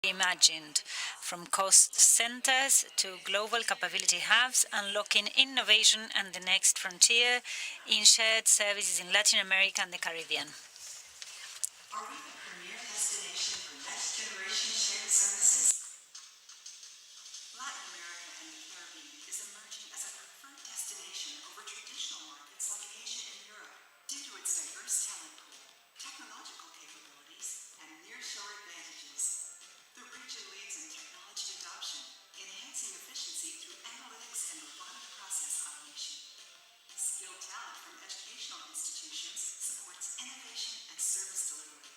Reimagined, from cost centers to global capability hubs, unlocking innovation and the next frontier in shared services in Latin America and the Caribbean. Are we the premier destination for next-generation shared services? Latin America and the Caribbean is emerging as a preferred destination over traditional markets like Asia and Europe due to its diverse talent pool, technological capabilities, and nearshore advantages. The region leads in technology adoption, enhancing efficiency through analytics and robotic process automation. Skilled talent from educational institutions supports innovation and service delivery.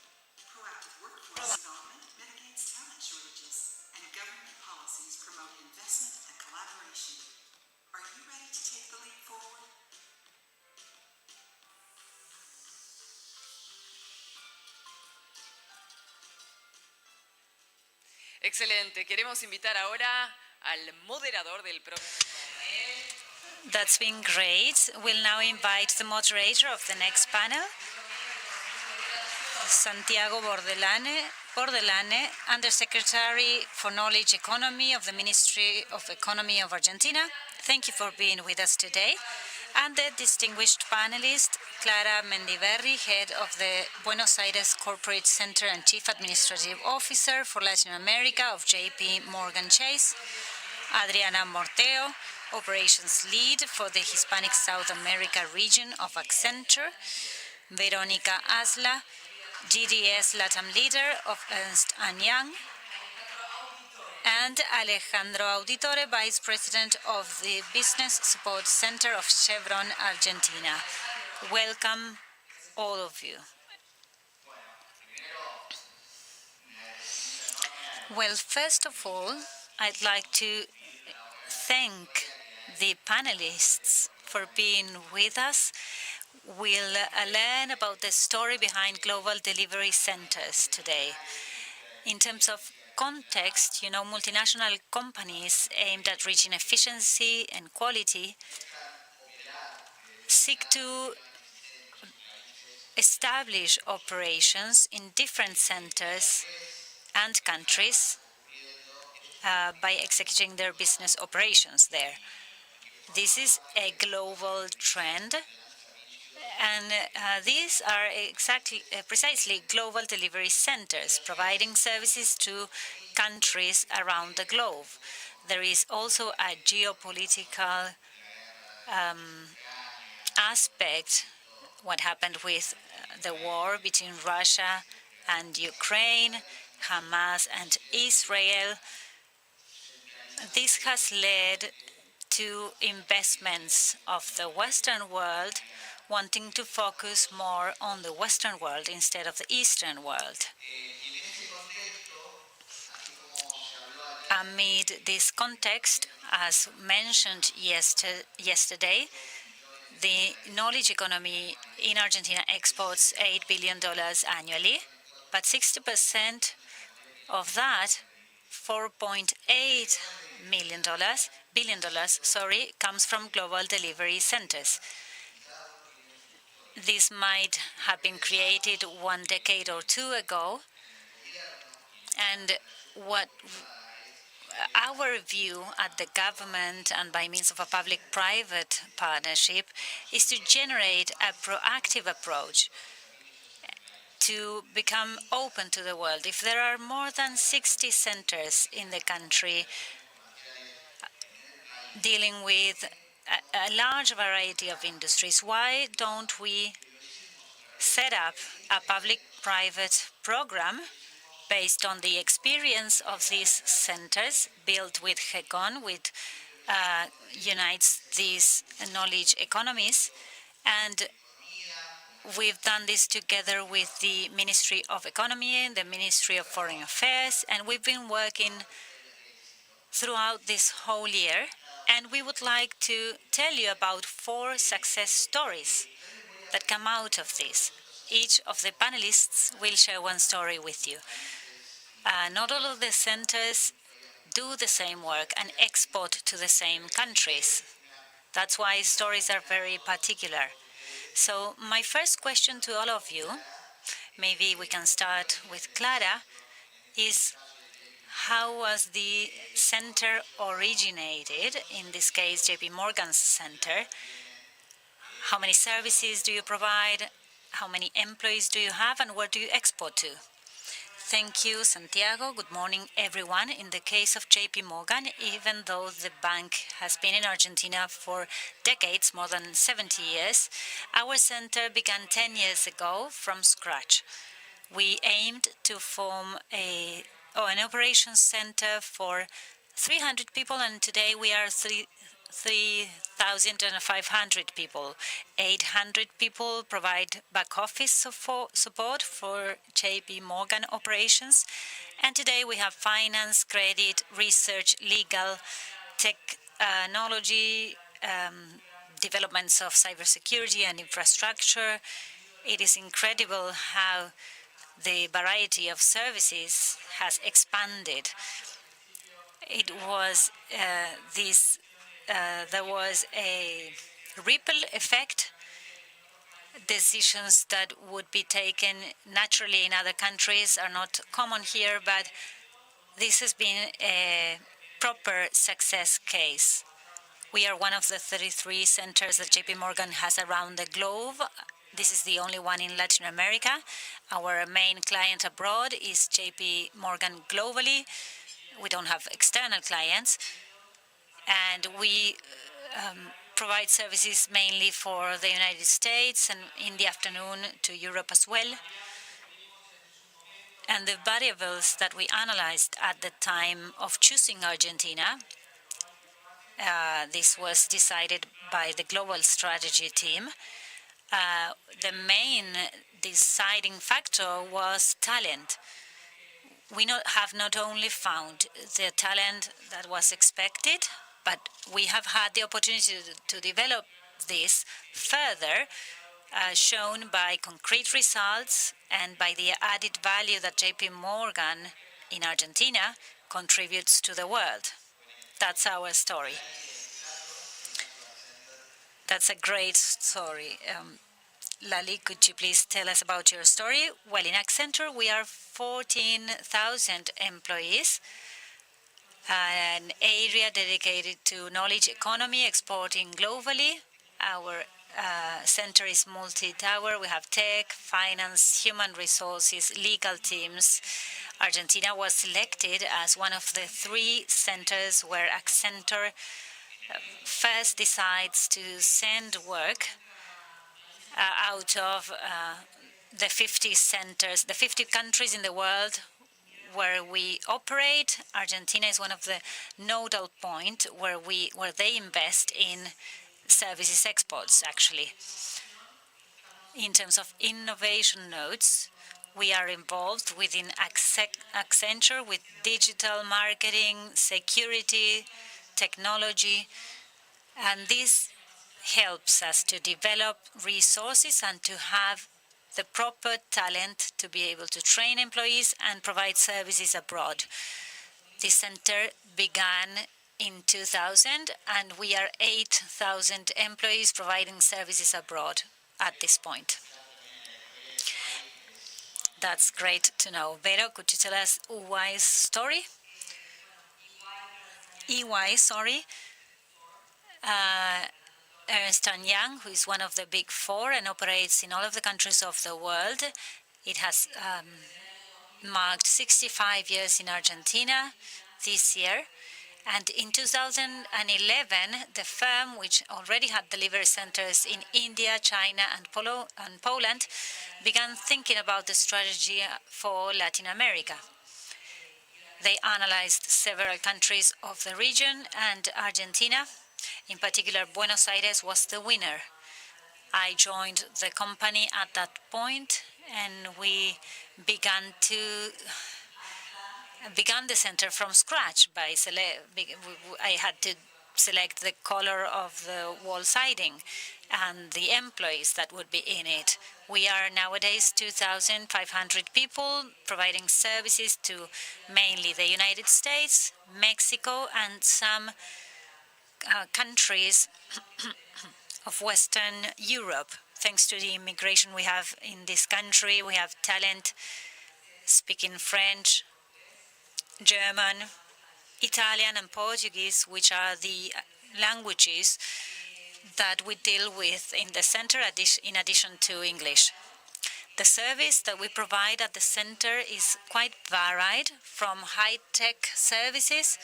Proactive workforce development mitigates talent shortages, and government policies promote investment and collaboration. Are you ready to take the leap forward? Excelente. Queremos invitar ahora al moderador del próximo panel. That's been great. We'll now invite the moderator of the next panel, Santiago Bordelane, Undersecretary for Knowledge Economy of the Ministry of Economy of Argentina. Thank you for being with us today. And the distinguished panelist, Clara Mendiverri, Head of the Buenos Aires Corporate Center and Chief Administrative Officer for Latin America of JP Morgan Chase. Adriana Morteo, Operations Lead for the Hispanic South America region of Accenture. Veronica Asla, GDS Latam Leader of Ernst & Young. And Alejandro Auditore, Vice President of the Business Support Center of Chevron Argentina. Welcome, all of you. Well, first of all, I'd like to thank the panelists for being with us. We'll learn about the story behind global delivery centers today. In terms of context, multinational companies aimed at reaching efficiency and quality seek to establish operations in different centers and countries by executing their business operations there. This is a global trend, and these are precisely global delivery centers, providing services to countries around the globe. There is also a geopolitical aspect, what happened with the war between Russia and Ukraine, Hamas and Israel. This has led to investments of the Western world wanting to focus more on the Western world instead of the Eastern world. Amid this context, as mentioned yesterday, the knowledge economy in Argentina exports $8 billion annually, but 60% of that, $4.8 billion, comes from global delivery centers. This might have been created 1 decade or two ago, and what our view at the government and by means of a public-private partnership is to generate a proactive approach to become open to the world. If there are more than 60 centers in the country dealing with a large variety of industries, why don't we set up a public-private program based on the experience of these centers built with HECON, which unites these knowledge economies, and we've done this together with the Ministry of Economy and the Ministry of Foreign Affairs, and we've been working throughout this whole year, and we would like to tell you about 4 success stories that come out of this. Each of the panelists will share one story with you. Not all of the centers do the same work and export to the same countries. That's why stories are very particular. So my first question to all of you, maybe we can start with Clara, is how was the center originated, in this case JP Morgan's center? How many services do you provide? How many employees do you have, and where do you export to? Thank you, Santiago. Good morning, everyone. In the case of JP Morgan, even though the bank has been in Argentina for decades, more than 70 years, our center began 10 years ago from scratch. We aimed to form an operations center for 300 people, and today we are 3,500 people. 800 people provide back office support for JP Morgan operations. And today we have finance, credit, research, legal, technology, developments of cybersecurity and infrastructure. It is incredible how the variety of services has expanded. It was there was a ripple effect. Decisions that would be taken naturally in other countries are not common here, but this has been a proper success case. We are one of the 33 centers that JP Morgan has around the globe. This is the only one in Latin America. Our main client abroad is JP Morgan globally. We don't have external clients. And we provide services mainly for the United States and in the afternoon to Europe as well. And the variables that we analyzed at the time of choosing Argentina, this was decided by the global strategy team. The main deciding factor was talent. We have not only found the talent that was expected, but we have had the opportunity to develop this further, shown by concrete results and by the added value that JP Morgan in Argentina contributes to the world. That's our story. That's a great story. Lali, could you please tell us about your story? Well, in Accenture, we are 14,000 employees, an area dedicated to knowledge economy, exporting globally. Our center is multi-tower. We have tech, finance, human resources, legal teams. Argentina was selected as one of the 3 centers where Accenture first decides to send work out of the 50 centers, the 50 countries in the world where we operate. Argentina is one of the nodal point where they invest in services exports, actually. In terms of innovation nodes, we are involved within Accenture with digital marketing, security, technology, and this helps us to develop resources and to have the proper talent to be able to train employees and provide services abroad. This center began in 2000, and we are 8,000 employees providing services abroad at this point. That's great to know. Vero, could you tell us EY's story? EY, sorry. Ernst & Young, who is one of the big 4 and operates in all of the countries of the world. It has marked 65 years in Argentina this year. And in 2011, the firm, which already had delivery centers in India, China, and Poland, began thinking about the strategy for Latin America. They analyzed several countries of the region, and Argentina, in particular Buenos Aires, was the winner. I joined the company at that point, and we began the center from scratch. I had to select the color of the wall siding and the employees that would be in it. We are nowadays 2,500 people providing services to mainly the United States, Mexico, and some countries of Western Europe. Thanks to the immigration we have in this country, we have talent speaking French, German, Italian and Portuguese, which are the languages that we deal with in the center in addition to English. The service that we provide at the center is quite varied, from high-tech services.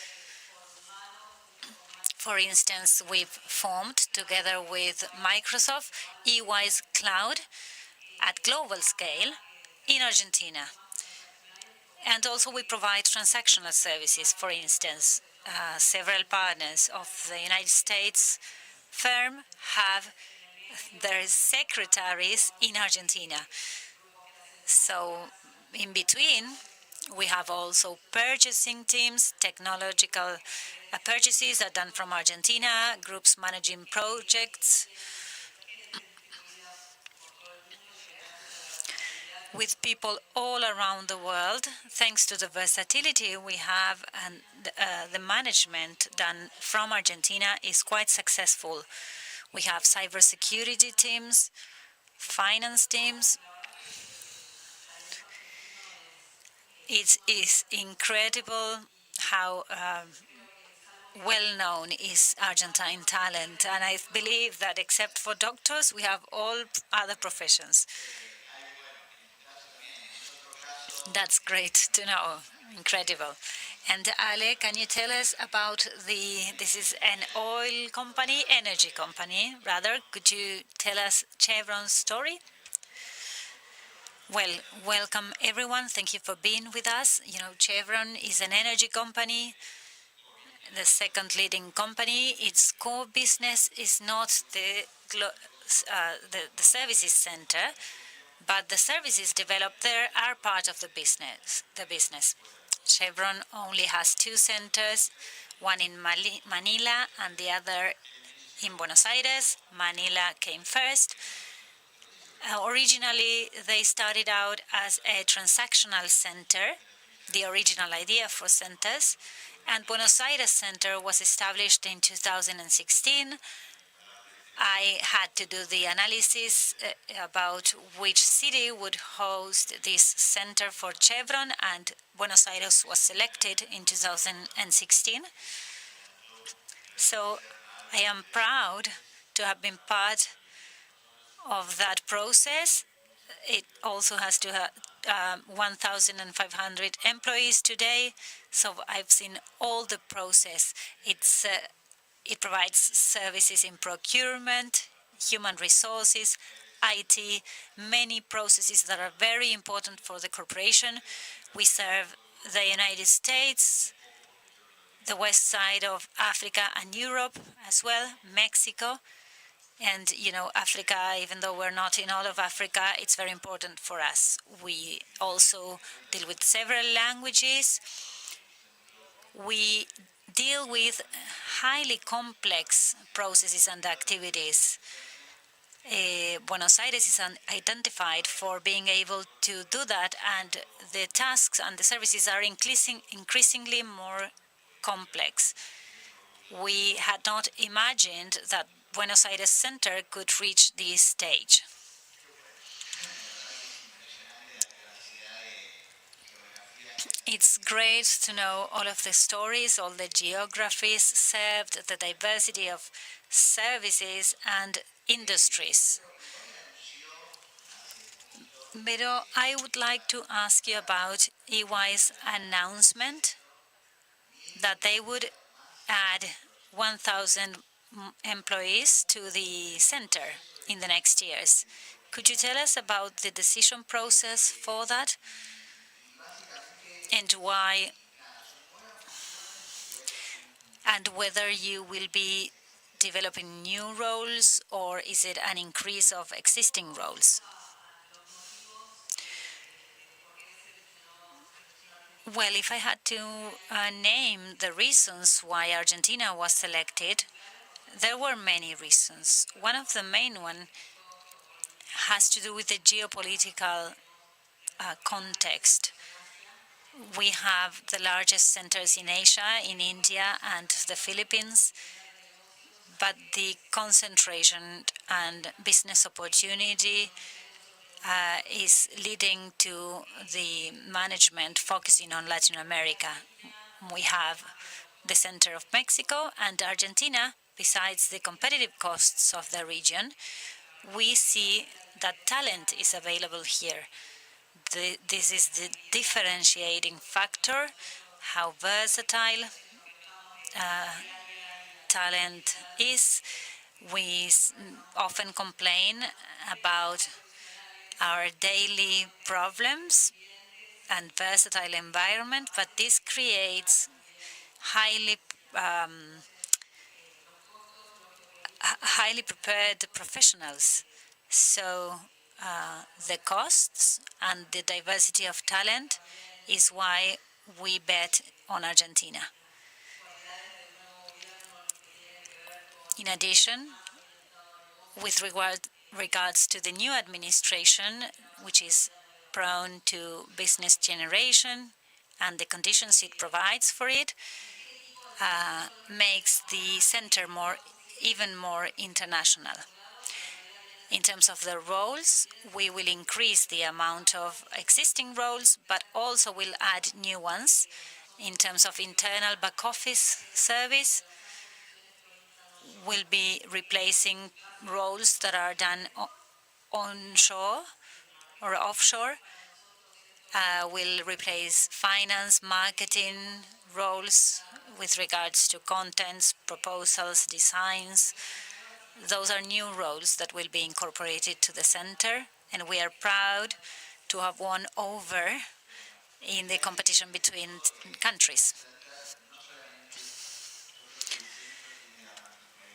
For instance, we've formed, together with Microsoft, EY's Cloud at global scale in Argentina. And also we provide transactional services. For instance, several partners of the United States firm have their secretaries in Argentina. So in between, we have also purchasing teams. Technological purchases are done from Argentina, groups managing projects with people all around the world. Thanks to the versatility we have, and the management done from Argentina is quite successful. We have cybersecurity teams, finance teams. It is incredible how well-known is Argentine talent, and I believe that except for doctors, we have all other professions. That's great to know. Incredible. And Ale, can you tell us about this is an oil company, energy company, rather. Could you tell us Chevron's story? Well, welcome everyone. Thank you for being with us. You know, Chevron is an energy company, the second leading company. Its core business is not the services center, but the services developed there are part of the business. Chevron only has two centers, one in Manila and the other in Buenos Aires. Manila came first. Originally, they started out as a transactional center, the original idea for centers, and Buenos Aires Center was established in 2016. I had to do the analysis about which city would host this center for Chevron, and Buenos Aires was selected in 2016. So I am proud to have been part of that process. It also has 1,500 employees today, so I've seen all the process. It provides services in procurement, human resources, IT, many processes that are very important for the corporation. We serve the United States, the west side of Africa and Europe as well, Mexico. And, you know, Africa, even though we're not in all of Africa, it's very important for us. We also deal with several languages. We deal with highly complex processes and activities. Buenos Aires is identified for being able to do that, and the tasks and the services are increasingly more complex. We had not imagined that Buenos Aires Center could reach this stage. It's great to know all of the stories, all the geographies served, the diversity of services and industries. Pero I would like to ask you about EY's announcement that they would add 1,000 employees to the center in the next years. Could you tell us about the decision process for that and why, and whether you will be developing new roles or is it an increase of existing roles? Well, if I had to name the reasons why Argentina was selected, there were many reasons. One of the main one has to do with the geopolitical context. We have the largest centers in Asia, in India and the Philippines, but the concentration and business opportunity is leading to the management focusing on Latin America. We have the center of Mexico and Argentina. Besides the competitive costs of the region, we see that talent is available here. This is the differentiating factor, how versatile talent is. We often complain about our daily problems and versatile environment, but this creates highly highly prepared professionals. So the costs and the diversity of talent is why we bet on Argentina. In addition, with regards to the new administration, which is prone to business generation, and the conditions it provides for it, makes the center even more international. In terms of the roles, we will increase the amount of existing roles, but also will add new ones. In terms of internal back office service, we'll be replacing roles that are done onshore or offshore. Will replace finance, marketing roles with regards to contents, proposals, designs. Those are new roles that will be incorporated to the center, and we are proud to have won over in the competition between countries.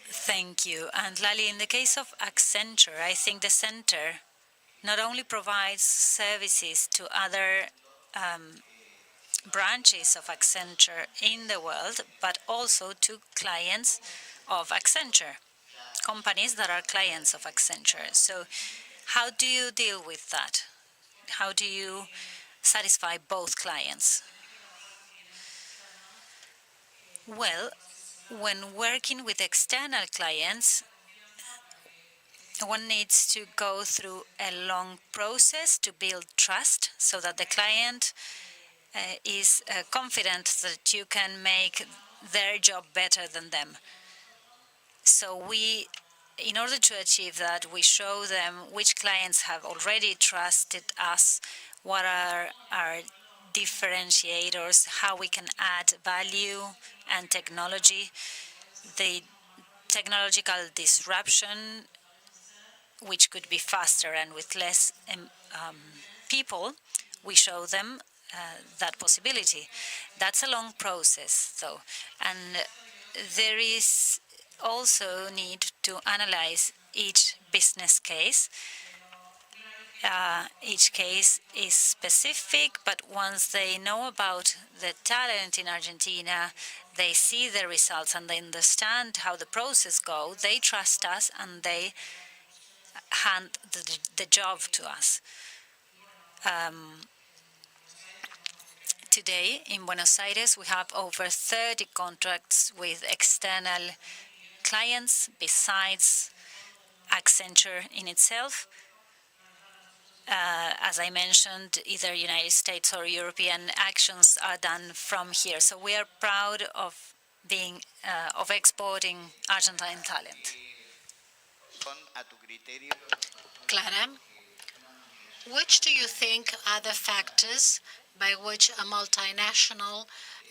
Thank you. And Lali, in the case of Accenture, I think the center not only provides services to other branches of Accenture in the world, but also to clients of Accenture, companies that are clients of Accenture. So how do you deal with that? How do you satisfy both clients? Well, when working with external clients, one needs to go through a long process to build trust so that the client is confident that you can make their job better than them. So in order to achieve that, we show them which clients have already trusted us, what are our differentiators, how we can add value and technology, the technological disruption, which could be faster and with less people. We show them that possibility. That's a long process, though, and there is also need to analyze each business case. Each case is specific, but once they know about the talent in Argentina, they see the results and they understand how the process goes, they trust us and they hand the job to us. Today in Buenos Aires, we have over 30 contracts with external clients besides Accenture in itself. As I mentioned, either United States or European actions are done from here. So we are proud of of exporting Argentine talent. Clara, which do you think are the factors by which a multinational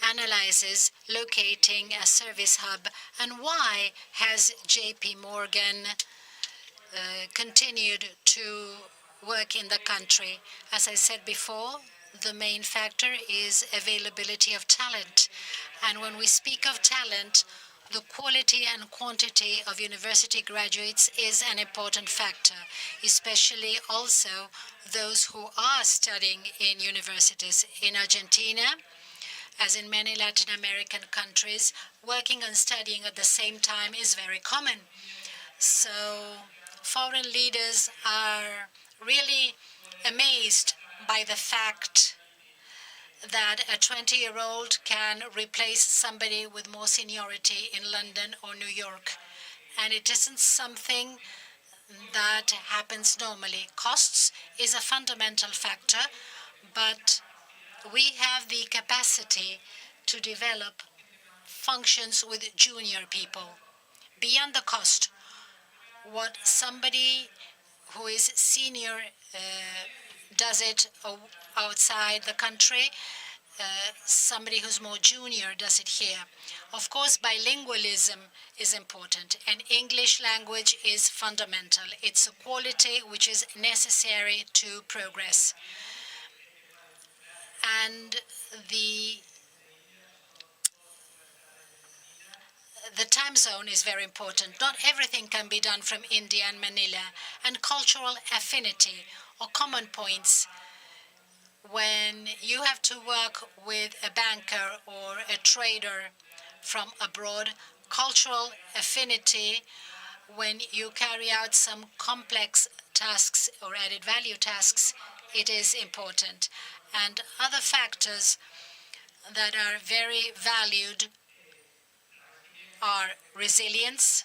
analyzes locating a service hub, and why has JP Morgan continued to work in the country? As I said before, the main factor is availability of talent. And when we speak of talent, the quality and quantity of university graduates is an important factor, especially also those who are studying in universities. In Argentina, as in many Latin American countries, working and studying at the same time is very common. So foreign leaders are really amazed by the fact that a 20-year-old can replace somebody with more seniority in London or New York. And it isn't something that happens normally. Costs is a fundamental factor, but we have the capacity to develop functions with junior people. Beyond the cost, what somebody who is senior does it outside the country, somebody who's more junior does it here. Of course, bilingualism is important, and English language is fundamental. It's a quality which is necessary to progress. And the time zone is very important. Not everything can be done from India and Manila, and cultural affinity or common points. When you have to work with a banker or a trader from abroad, cultural affinity, when you carry out some complex tasks or added value tasks, it is important. And other factors that are very valued are resilience.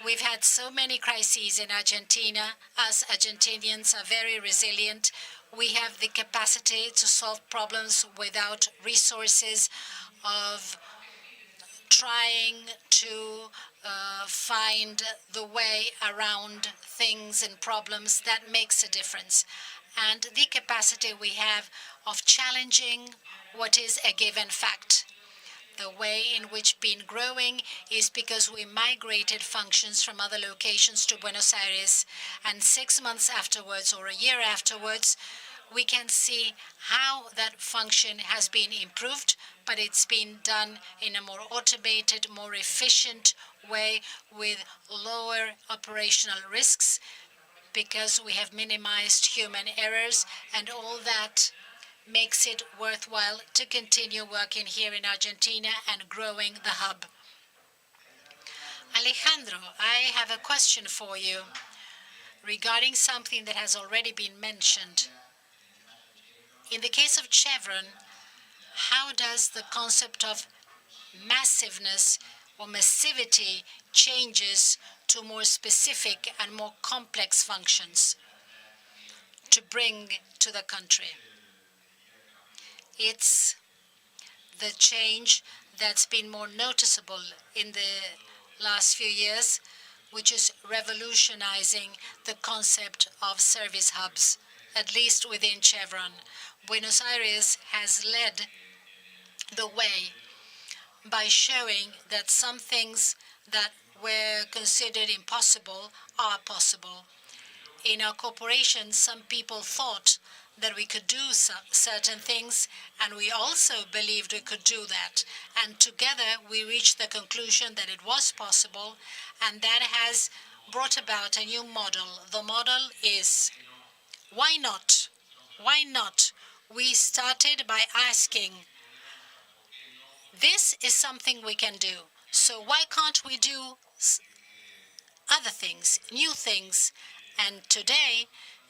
We've had so many crises in Argentina. Us Argentinians are very resilient. We have the capacity to solve problems without resources, of trying to find the way around things and problems. That makes a difference. And the capacity we have of challenging what is a given fact. The way in which been growing is because we migrated functions from other locations to Buenos Aires, and 6 months afterwards or a year afterwards, we can see how that function has been improved, but it's been done in a more automated, more efficient way with lower operational risks because we have minimized human errors, and all that makes it worthwhile to continue working here in Argentina and growing the hub. Alejandro, I have a question for you regarding something that has already been mentioned. In the case of Chevron, how does the concept of massiveness or massivity changes to more specific and more complex functions to bring to the country? It's the change that's been more noticeable in the last few years, which is revolutionizing the concept of service hubs, at least within Chevron. Buenos Aires has led the way by showing that some things that were considered impossible are possible. In our corporation, some people thought that we could do certain things, and we also believed we could do that. And together, we reached the conclusion that it was possible, and that has brought about a new model. The model is, why not? Why not? We started by asking, this is something we can do, so why can't we do other things, new things? And today,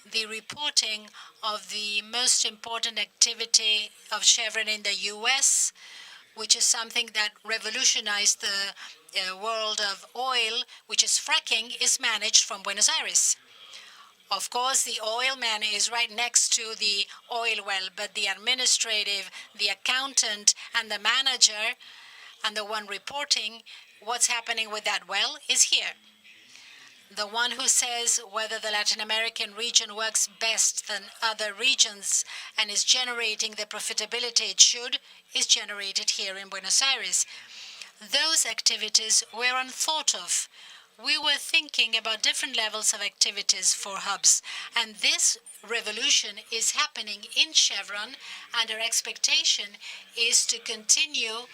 the reporting of the most important activity of Chevron in the US, which is something that revolutionized the world of oil, which is fracking, is managed from Buenos Aires. Of course, the oil man is right next to the oil well, but the administrative, the accountant, and the manager, and the one reporting what's happening with that well is here. The one who says whether the Latin American region works best than other regions and is generating the profitability it should is generated here in Buenos Aires. Those activities were unthought of. We were thinking about different levels of activities for hubs, and this revolution is happening in Chevron, and our expectation is to continue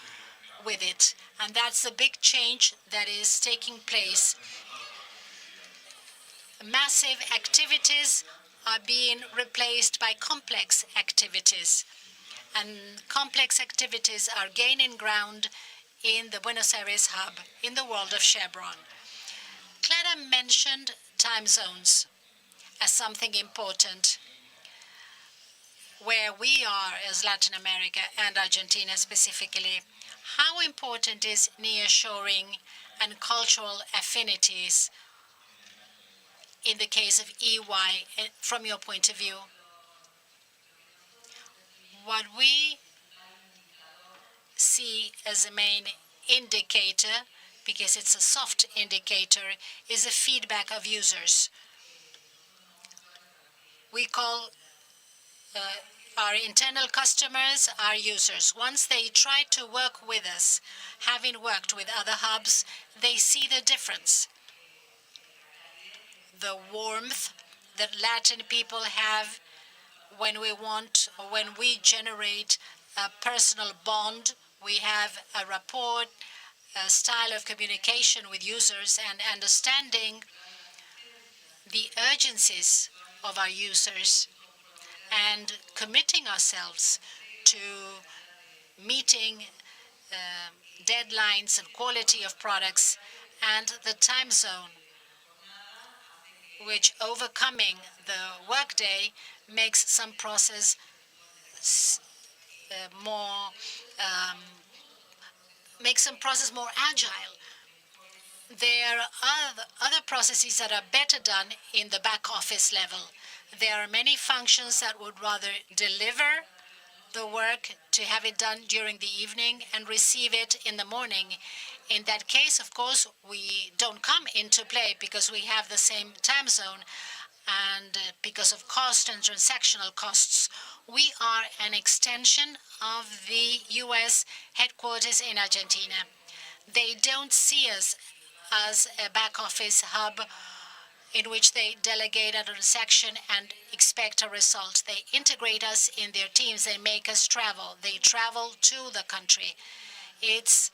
with it. And that's the big change that is taking place. Massive activities are being replaced by complex activities, and complex activities are gaining ground in the Buenos Aires hub, in the world of Chevron. Clara mentioned time zones as something important. Where we are as Latin America and Argentina specifically, how important is nearshoring and cultural affinities in the case of EY, from your point of view? What we see as a main indicator, because it's a soft indicator, is the feedback of users. We call our internal customers our users. Once they try to work with us, having worked with other hubs, they see the difference. The warmth that Latin people have when we want, or when we generate a personal bond, we have a rapport, a style of communication with users, and understanding the urgencies of our users and committing ourselves to meeting deadlines and quality of products and the time zone, which overcoming the workday makes some process more more agile. There are other processes that are better done in the back office level. There are many functions that would rather deliver the work to have it done during the evening and receive it in the morning. In that case, of course, we don't come into play because we have the same time zone and because of cost and transactional costs. We are an extension of the US headquarters in Argentina. They don't see us as a back office hub in which they delegate a transaction and expect a result. They integrate us in their teams. They make us travel. They travel to the country. It's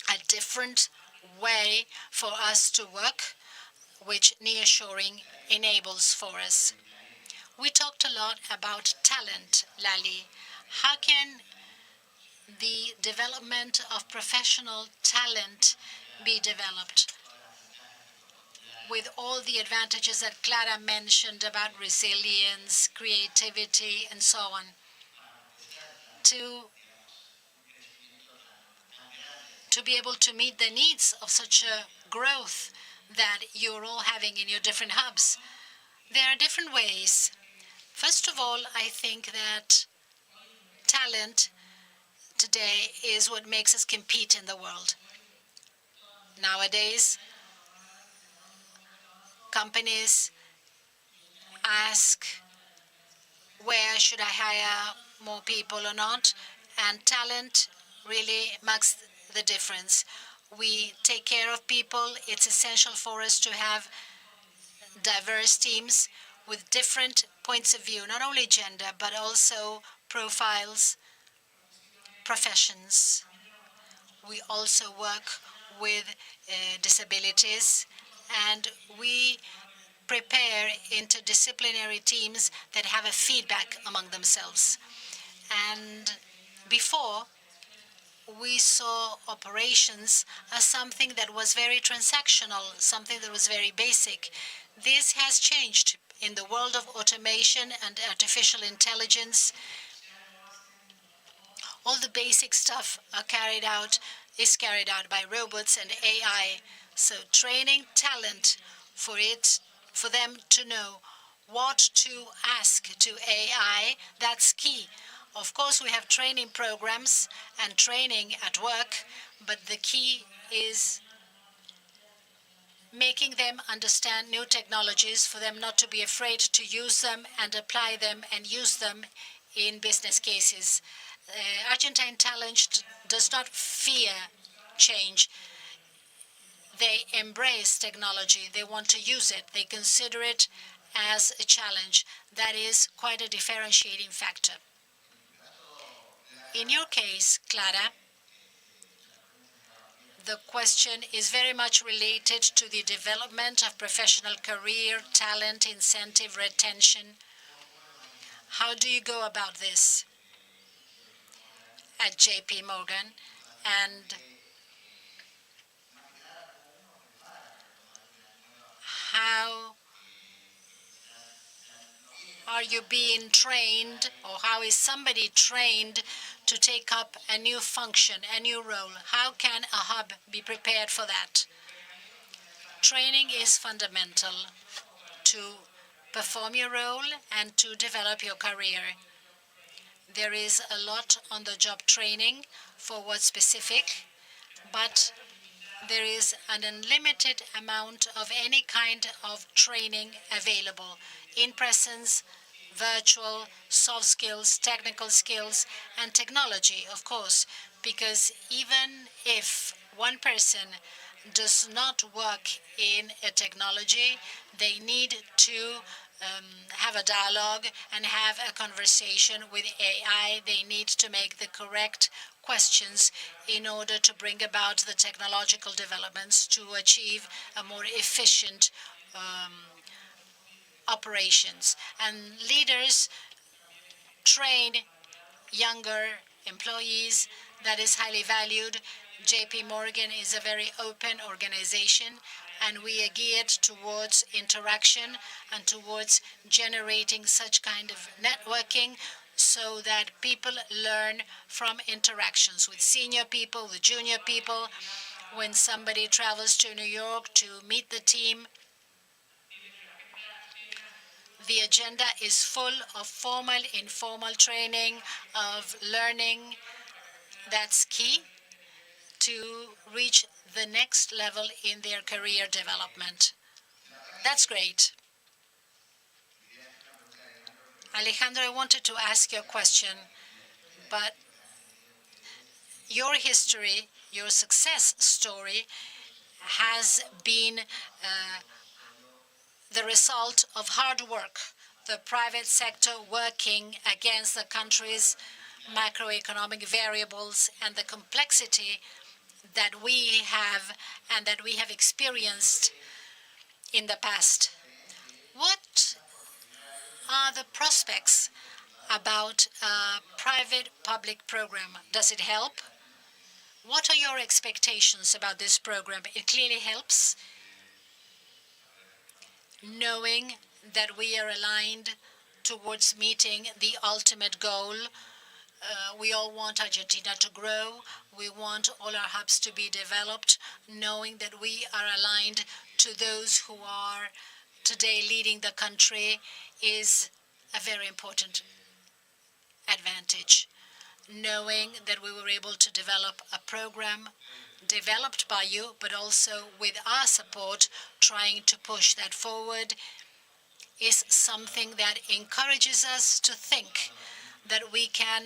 a different way for us to work, which nearshoring enables for us. We talked a lot about talent, Lali. How can the development of professional talent be developed with all the advantages that Clara mentioned about resilience, creativity, and so on, to be able to meet the needs of such a growth that you're all having in your different hubs? There are different ways. First of all, I think that talent today is what makes us compete in the world. Nowadays, companies ask, where should I hire more people or not? And talent really makes the difference. We take care of people. It's essential for us to have diverse teams with different points of view, not only gender, but also profiles, professions. We also work with disabilities, and we prepare interdisciplinary teams that have a feedback among themselves. And before, we saw operations as something that was very transactional, something that was very basic. This has changed in the world of automation and artificial intelligence. All the basic stuff is carried out by robots and AI. So training talent for them to know what to ask to AI, that's key. Of course, we have training programs and training at work, but the key is making them understand new technologies, for them not to be afraid to use them and apply them and use them in business cases. Argentine talent does not fear change. They embrace technology. They want to use it. They consider it as a challenge. That is quite a differentiating factor. In your case, Clara, the question is very much related to the development of professional career, talent, incentive, retention. How do you go about this at JP Morgan? And how are you being trained, or how is somebody trained to take up a new function, a new role? How can a hub be prepared for that? Training is fundamental. to perform your role and to develop your career. There is a lot on the job training for what's specific, but there is an unlimited amount of any kind of training available in presence, virtual, soft skills, technical skills, and technology, of course, because even if one person does not work in a technology, they need to have a dialogue and have a conversation with AI. They need to make the correct questions in order to bring about the technological developments to achieve a more efficient operations. And leaders train younger employees. That is highly valued. JP Morgan is a very open organization, and we are geared towards interaction and towards generating such kind of networking so that people learn from interactions with senior people, with junior people. When somebody travels to New York to meet the team, the agenda is full of formal, informal training, of learning. That's key to reach the next level in their career development. That's great. Alejandro, I wanted to ask you a question, but your history, your success story has been the result of hard work, the private sector working against the country's macroeconomic variables and the complexity that we have and that we have experienced in the past. What are the prospects about a private-public program? Does it help? What are your expectations about this program? It clearly helps, knowing that we are aligned towards meeting the ultimate goal. We all want Argentina to grow. We want all our hubs to be developed, knowing that we are aligned to those who are today leading the country is a very important advantage. Knowing that we were able to develop a program developed by you, but also with our support, trying to push that forward, is something that encourages us to think that we can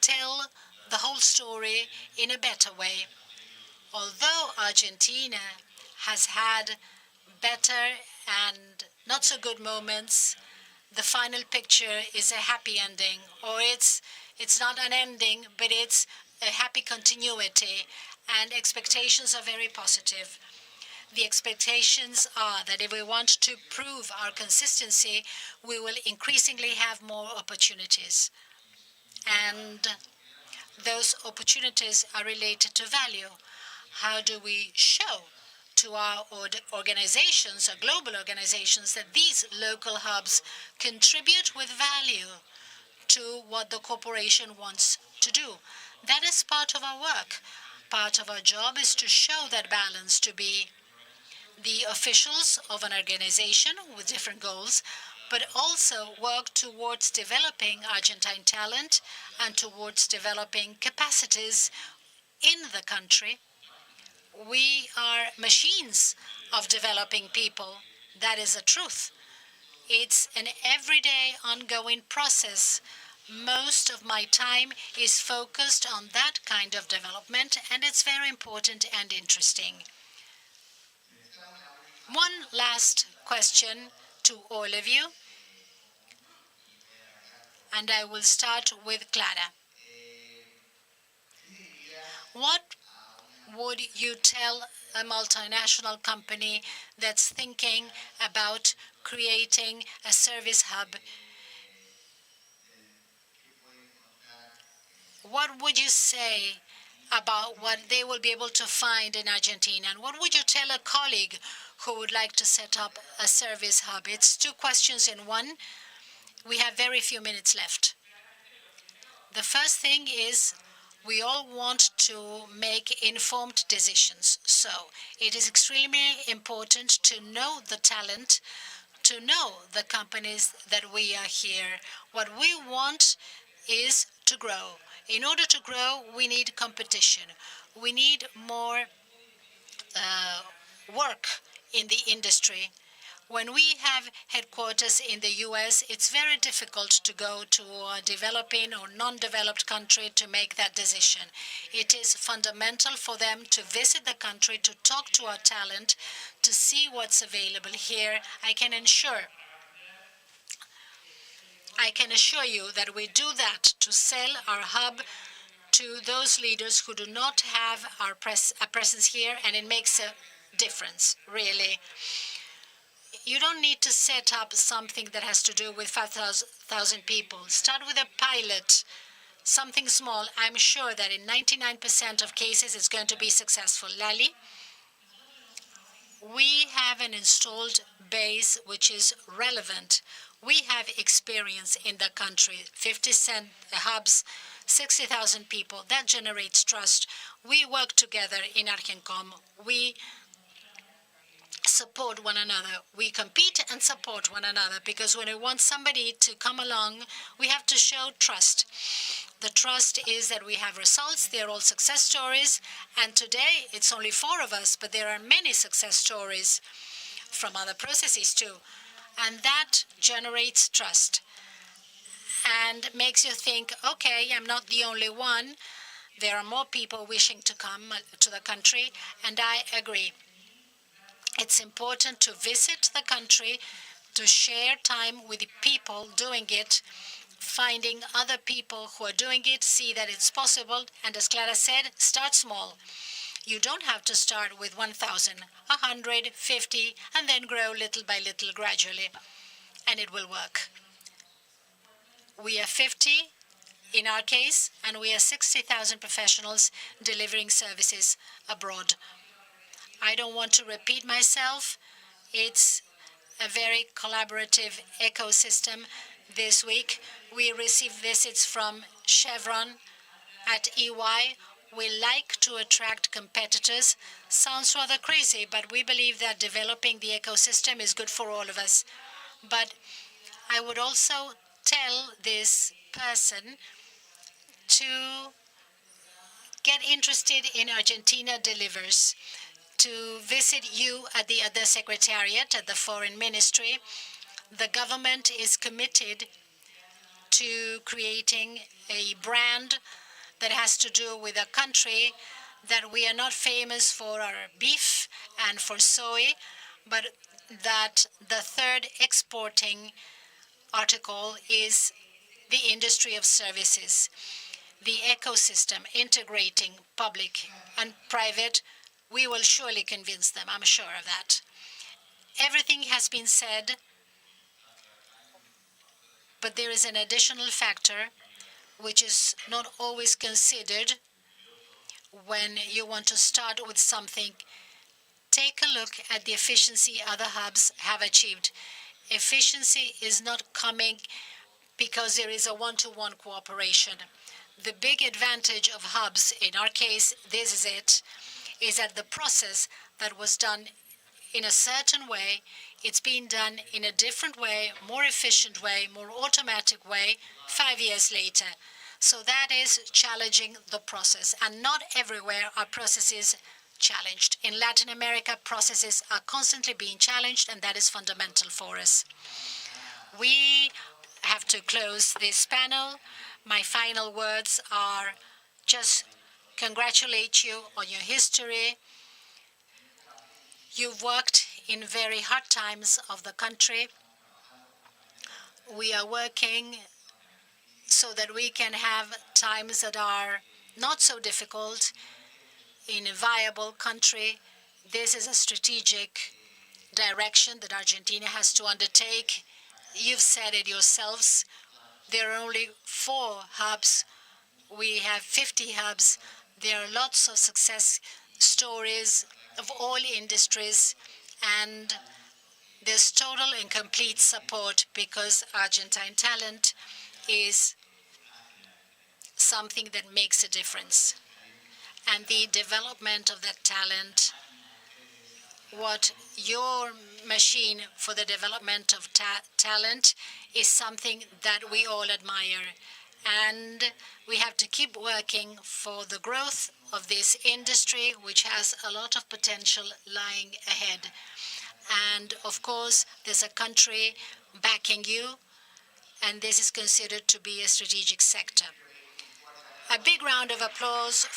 tell the whole story in a better way. Although Argentina has had better and not so good moments, the final picture is a happy ending, or it's not an ending, but it's a happy continuity, and expectations are very positive. The expectations are that if we want to prove our consistency, we will increasingly have more opportunities. And those opportunities are related to value. How do we show to our organizations, our global organizations, that these local hubs contribute with value to what the corporation wants to do? That is part of our work. Part of our job is to show that balance, to be the officials of an organization with different goals, but also work towards developing Argentine talent and towards developing capacities in the country. We are machines of developing people. That is the truth. It's an everyday ongoing process. Most of my time is focused on that kind of development, and it's very important and interesting. One last question to all of you, and I will start with Clara. What would you tell a multinational company that's thinking about creating a service hub? What would you say about what they will be able to find in Argentina? And what would you tell a colleague who would like to set up a service hub? It's two questions in one. We have very few minutes left. The first thing is, We all want to make informed decisions. So it is extremely important to know the talent, to know the companies that we are here. What we want is to grow. In order to grow, we need competition. We need more work in the industry. When we have headquarters in the US, it's very difficult to go to a developing or non-developed country to make that decision. It is fundamental for them to visit the country, to talk to our talent, to see what's available here. I can assure you that we do that to sell our hub to those leaders who do not have a presence here, and it makes a difference, really. You don't need to set up something that has to do with 5,000 people. Start with a pilot, something small. I'm sure that in 99% of cases it's going to be successful. Lali, we have an installed base which is relevant. We have experience in the country, 50 hubs, 60,000 people. That generates trust. We work together in Argencom. We support one another. We compete and support one another, because when we want somebody to come along, we have to show trust. The trust is that we have results. They're all success stories. And today, it's only 4 of us, but there are many success stories from other processes too. And that generates trust and makes you think, okay, I'm not the only one. There are more people wishing to come to the country, and I agree. It's important to visit the country, to share time with the people doing it, finding other people who are doing it, see that it's possible, and as Clara said, start small. You don't have to start with 1,000, 150, and then grow little by little gradually, and it will work. We are 50 in our case, and we are 60,000 professionals delivering services abroad. I don't want to repeat myself. It's a very collaborative ecosystem. This week, we received visits from Chevron at EY. We like to attract competitors. Sounds rather crazy, but we believe that developing the ecosystem is good for all of us. But I would also tell this person to get interested in Argentina Delivers, to visit you at the Secretariat, at the Foreign Ministry. The government is committed to creating a brand that has to do with a country that we are not famous for our beef and for soy, but that the third exporting article is the industry of services, the ecosystem integrating public and private. We will surely convince them, I'm sure of that. Everything has been said, but there is an additional factor which is not always considered when you want to start with something. Take a look at the efficiency other hubs have achieved. Efficiency is not coming because there is a one-to-one cooperation. The big advantage of hubs, in our case, this is it, is that the process that was done in a certain way, it's been done in a different way, more efficient way, more automatic way, 5 years later. So that is challenging the process. And not everywhere are processes challenged. In Latin America, processes are constantly being challenged, and that is fundamental for us. We have to close this panel. My final words are just congratulate you on your history. You've worked in very hard times of the country. We are working so that we can have times that are not so difficult in a viable country. This is a strategic direction that Argentina has to undertake. You've said it yourselves. There are only 4 hubs. We have 50 hubs. There are lots of success stories of all industries, and there's total and complete support because Argentine talent is something that makes a difference. And the development of that talent, what your machine for the development of talent is something that we all admire. And we have to keep working for the growth of this industry, which has a lot of potential lying ahead. And of course, there's a country backing you, and this is considered to be a strategic sector. A big round of applause